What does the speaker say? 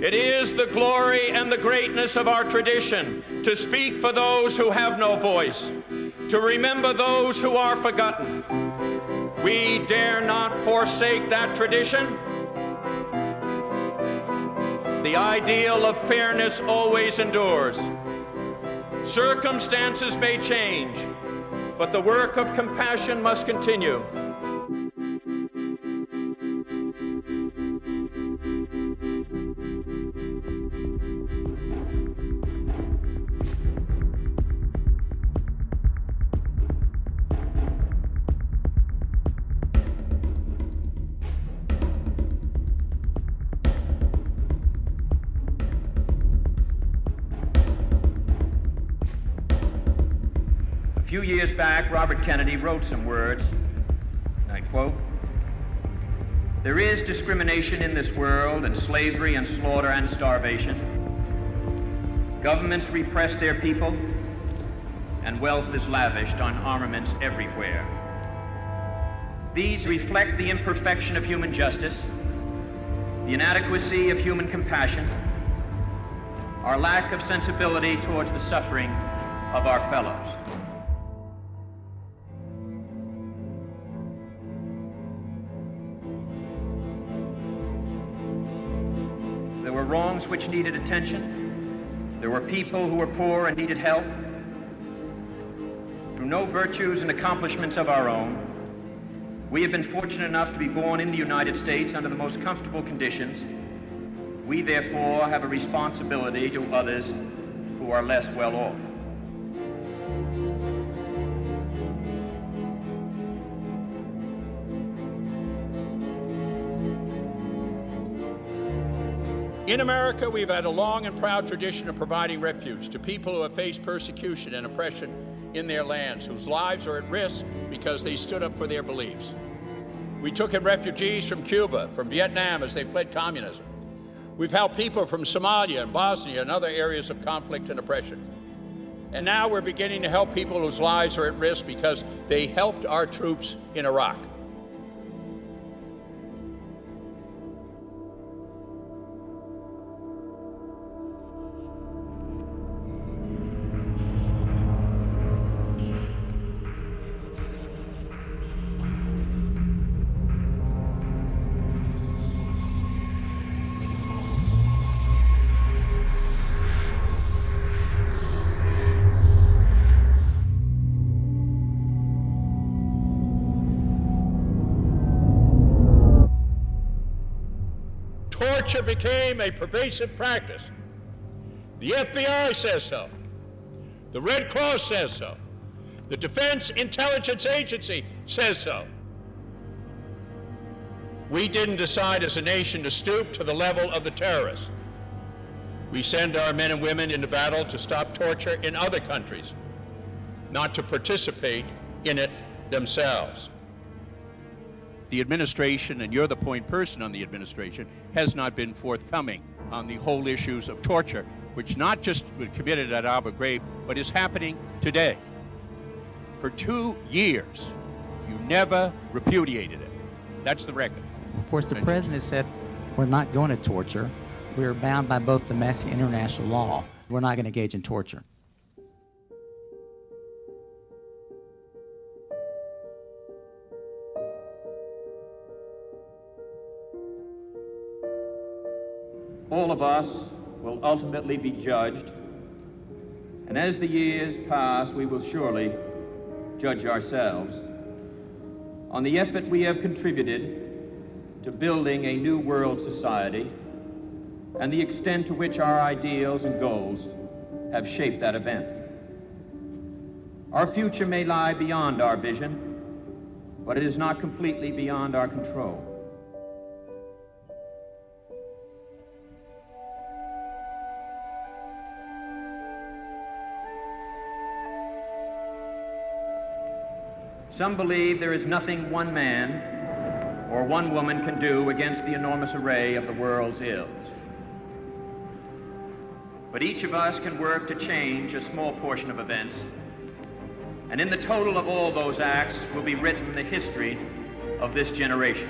It is the glory and the greatness of our tradition to speak for those who have no voice, to remember those who are forgotten. We dare not forsake that tradition. The ideal of fairness always endures. Circumstances may change, but the work of compassion must continue. A few years back, Robert Kennedy wrote some words, and I quote, "There is discrimination in this world, and slavery and slaughter and starvation. Governments repress their people, and wealth is lavished on armaments everywhere. These reflect the imperfection of human justice, the inadequacy of human compassion, our lack of sensibility towards the suffering of our fellows." There were wrongs which needed attention. There were people who were poor and needed help. Through no virtues and accomplishments of our own, we have been fortunate enough to be born in the United States under the most comfortable conditions. We therefore have a responsibility to others who are less well off. In America, we've had a long and proud tradition of providing refuge to people who have faced persecution and oppression in their lands, whose lives are at risk because they stood up for their beliefs. We took in refugees from Cuba, from Vietnam as they fled communism. We've helped people from Somalia and Bosnia and other areas of conflict and oppression. And now we're beginning to help people whose lives are at risk because they helped our troops in Iraq. Torture became a pervasive practice. The FBI says so. The Red Cross says so. The Defense Intelligence Agency says so. We didn't decide as a nation to stoop to the level of the terrorists. We send our men and women into battle to stop torture in other countries, not to participate in it themselves. The administration, and you're the point person on the administration, has not been forthcoming on the whole issues of torture, which not just was committed at Abu Ghraib, but is happening today. For 2 years, you never repudiated it. That's the record. Of course, the president said we're not going to torture. We're bound by both domestic and international law. We're not going to engage in torture. All of us will ultimately be judged, and as the years pass, we will surely judge ourselves on the effort we have contributed to building a new world society and the extent to which our ideals and goals have shaped that event. Our future may lie beyond our vision, but it is not completely beyond our control. Some believe there is nothing one man or one woman can do against the enormous array of the world's ills. But each of us can work to change a small portion of events, and in the total of all those acts will be written the history of this generation.